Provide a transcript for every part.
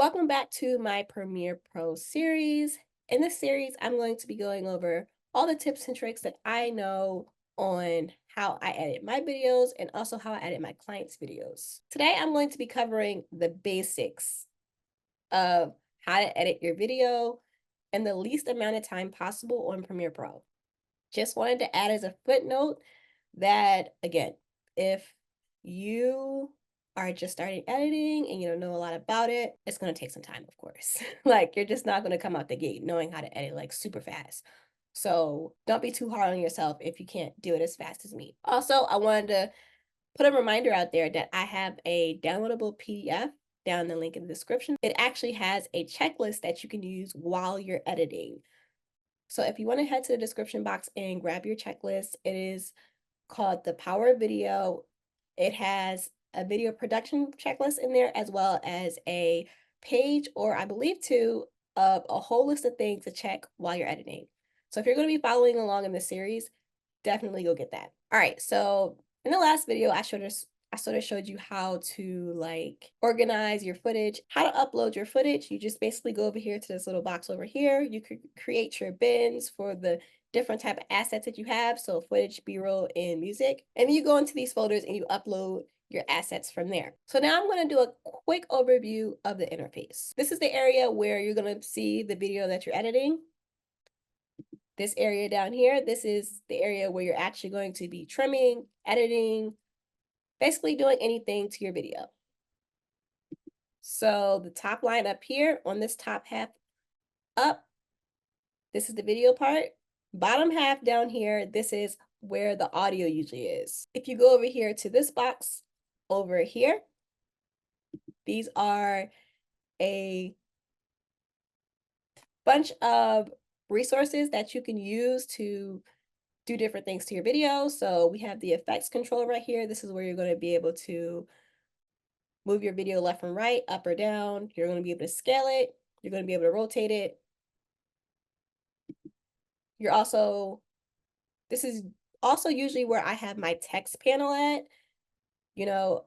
Welcome back to my Premiere Pro series. In this series, I'm going to be going over all the tips and tricks that I know on how I edit my videos and also how I edit my clients' videos. Today, I'm going to be covering the basics of how to edit your video in the least amount of time possible on Premiere Pro. Just wanted to add as a footnote that, again, if you are just starting editing and you don't know a lot about it, it's going to take some time, of course. Like, you're just not going to come out the gate knowing how to edit like super fast. So don't be too hard on yourself if you can't do it as fast as me. Also, I wanted to put a reminder out there that I have a downloadable PDF down in the link in the description. It actually has a checklist that you can use while you're editing. So if you want to head to the description box and grab your checklist, it is called The Power of Video. It has a video production checklist in there, as well as a page, or I believe two, of a whole list of things to check while you're editing. So if you're going to be following along in this series, definitely go get that. All right, so in the last video, I sort of showed you how to like organize your footage, how to upload your footage. You just basically go over here to this little box over here. You could create your bins for the different type of assets that you have. So footage, B-roll, and music. And then you go into these folders and you upload your assets from there. So now I'm going to do a quick overview of the interface. This is the area where you're going to see the video that you're editing. This area down here, this is the area where you're actually going to be trimming, editing, basically doing anything to your video. So the top line up here on this top half up, this is the video part. Bottom half down here, this is where the audio usually is. If you go over here to this box over here, these are a bunch of resources that you can use to do different things to your video. So we have the effects control right here. This is where you're going to be able to move your video left and right, up or down. You're going to be able to scale it. You're going to be able to rotate it. This is also usually where I have my text panel at. You know,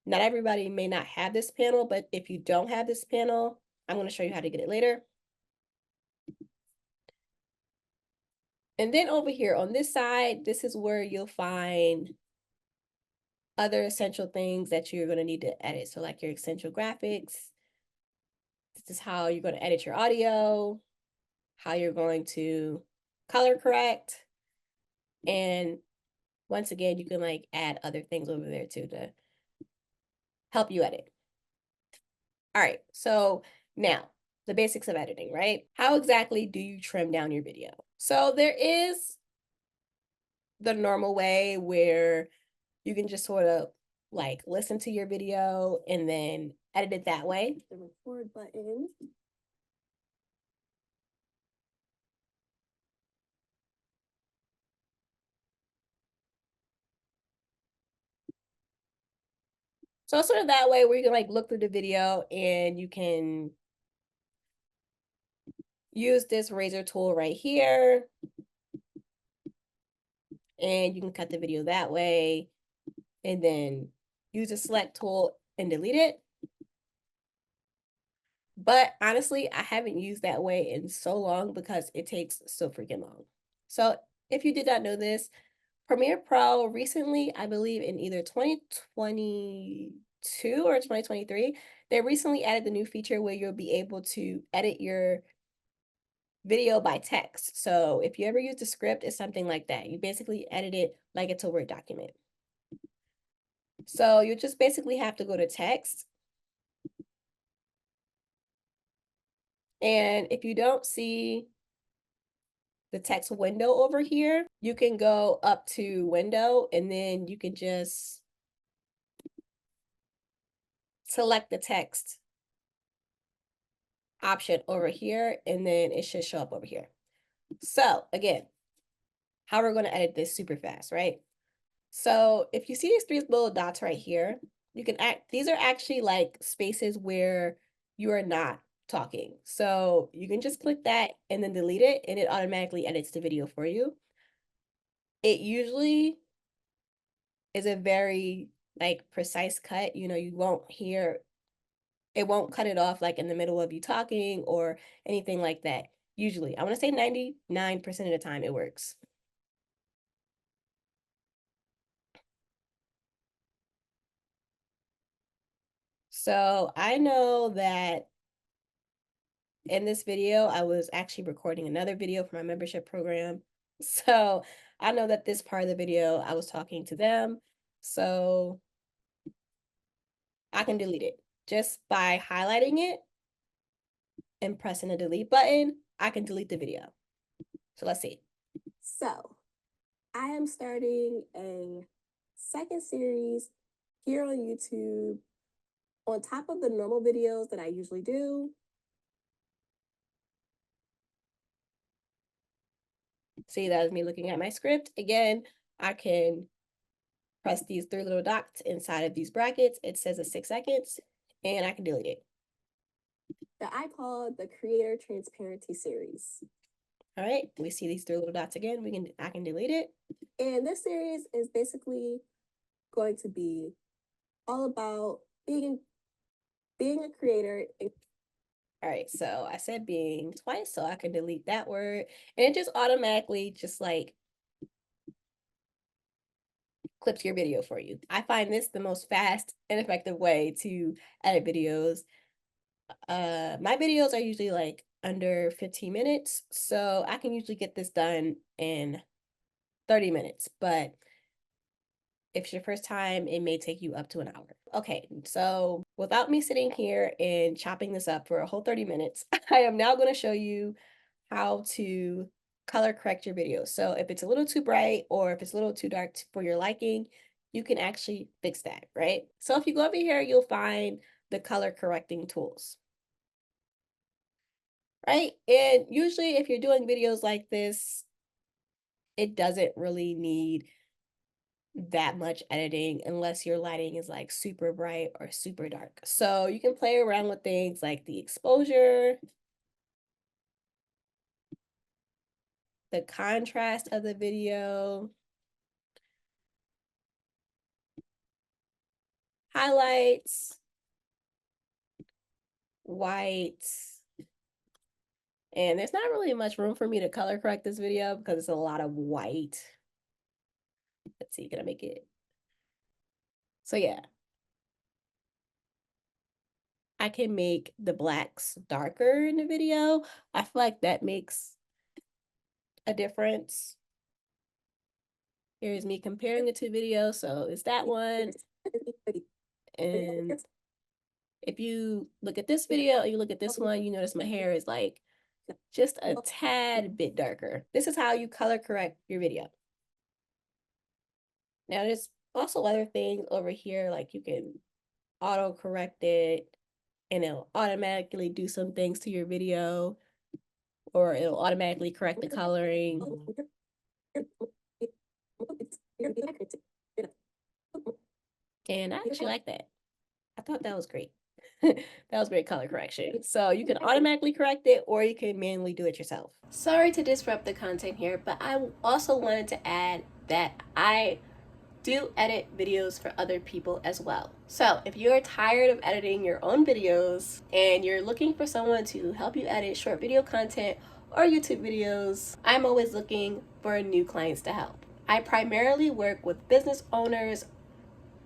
not everybody may not have this panel, but if you don't have this panel, I'm going to show you how to get it later. And then over here on this side, this is where you'll find other essential things that you're going to need to edit. So like your essential graphics. This is how you're going to edit your audio, how you're going to color correct. And once again, you can like add other things over there too to help you edit. All right, so now the basics of editing, right? How exactly do you trim down your video? So there is the normal way where you can just sort of like listen to your video and then edit it that way. The record button. So it's sort of that way where you can like look through the video and you can use this razor tool right here. And you can cut the video that way and then use the select tool and delete it. But honestly, I haven't used that way in so long because it takes so freaking long. So if you did not know this, Premiere Pro recently, I believe in either 2022 or 2023, they recently added the new feature where you'll be able to edit your video by text. So if you ever use the script, it's something like that. You basically edit it like it's a Word document. So you just basically have to go to text. And if you don't see the text window over here, you can go up to window and then you can just select the text option over here and then it should show up over here. So again, how we're going to edit this super fast, right? So if you see these three little dots right here, these are actually like spaces where you are not talking. So you can just click that and then delete it and it automatically edits the video for you. It usually is a very like precise cut. You know, you won't hear It won't cut it off like in the middle of you talking or anything like that. Usually, I want to say 99% of the time it works. So I know that in this video, I was actually recording another video for my membership program. So I know that this part of the video, I was talking to them. So I can delete it just by highlighting it and pressing the delete button. I can delete the video. So let's see. So I am starting a second series here on YouTube on top of the normal videos that I usually do. See, that is me looking at my script. Again, I can press these three little dots inside of these brackets. It says a 6 seconds, and I can delete it. That I call the Creator Transparency Series. All right, we see these three little dots again. I can delete it. And this series is basically going to be all about being a creator. All right, so I said being twice, so I can delete that word. And it just automatically just like clips your video for you. I find this the most fast and effective way to edit videos. My videos are usually like under 15 minutes, so I can usually get this done in 30 minutes, but if it's your first time, it may take you up to an hour. Okay, so without me sitting here and chopping this up for a whole 30 minutes, I am now going to show you how to color correct your video. So if it's a little too bright or if it's a little too dark for your liking, you can actually fix that, right? So if you go over here, you'll find the color correcting tools, right? And usually if you're doing videos like this, it doesn't really need that much editing unless your lighting is like super bright or super dark. So you can play around with things like the exposure, the contrast of the video, highlights, white, and there's not really much room for me to color correct this video because it's a lot of white. Let's see, can I make it? So yeah, I can make the blacks darker in the video. I feel like that makes a difference. Here's me comparing the two videos. So it's that one. And if you look at this video, you look at this one, you notice my hair is like just a tad bit darker. This is how you color correct your video. Now there's also other things over here, like you can auto correct it and it'll automatically do some things to your video, or it'll automatically correct the coloring. And I actually like that. I thought that was great. That was great color correction. So you can automatically correct it or you can manually do it yourself. Sorry to disrupt the content here, but I also wanted to add that I do edit videos for other people as well. So if you're tired of editing your own videos and you're looking for someone to help you edit short video content or YouTube videos, I'm always looking for new clients to help. I primarily work with business owners,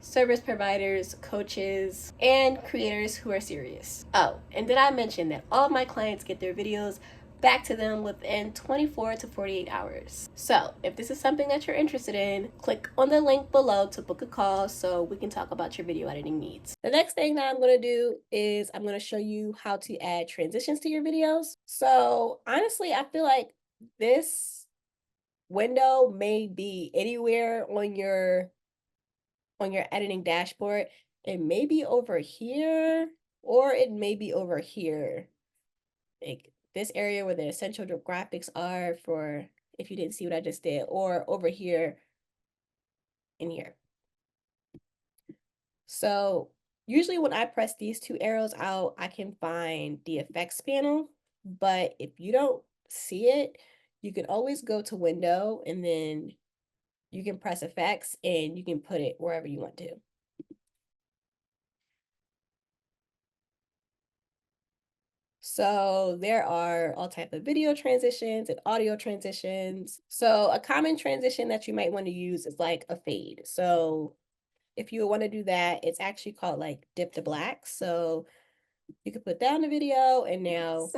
service providers, coaches, and creators who are serious. Oh, and did I mention that all of my clients get their videos back to them within 24 to 48 hours. So if this is something that you're interested in, click on the link below to book a call so we can talk about your video editing needs. The next thing that I'm going to do is I'm going to show you how to add transitions to your videos. So honestly, I feel like this window may be anywhere on your editing dashboard. It may be over here or it may be over here. Like this area where the essential graphics are, for if you didn't see what I just did, or over here in here. So usually when I press these two arrows out, I can find the effects panel, but if you don't see it, you can always go to window and then you can press effects and you can put it wherever you want to. So there are all type of video transitions and audio transitions. So a common transition that you might want to use is like a fade. So if you want to do that, it's actually called like dip to black. So you can put down the video and now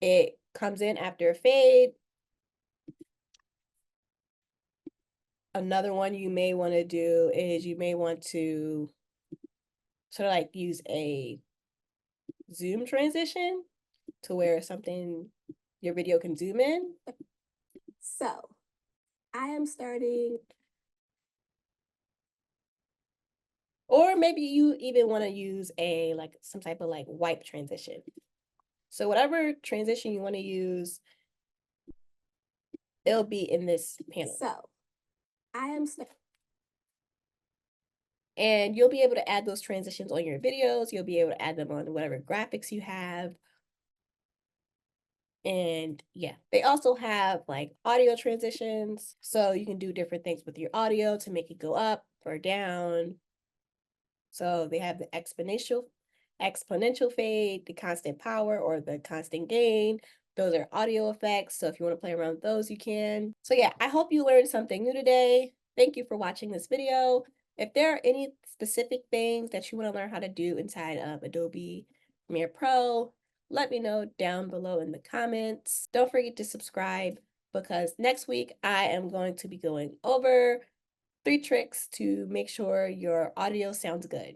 it comes in after a fade. Another one you may want to do is you may want to sort of like use a zoom transition to where something your video can zoom in. So I am starting, or maybe you even want to use a like some type of like wipe transition. So whatever transition you want to use, it'll be in this panel. So I am and you'll be able to add those transitions on your videos. You'll be able to add them on whatever graphics you have. And yeah, they also have like audio transitions. So you can do different things with your audio to make it go up or down. So they have the exponential fade, the constant power, or the constant gain. Those are audio effects. So if you want to play around with those, you can. So yeah, I hope you learned something new today. Thank you for watching this video. If there are any specific things that you want to learn how to do inside of Adobe Premiere Pro, let me know down below in the comments. Don't forget to subscribe because next week I am going to be going over 3 tricks to make sure your audio sounds good.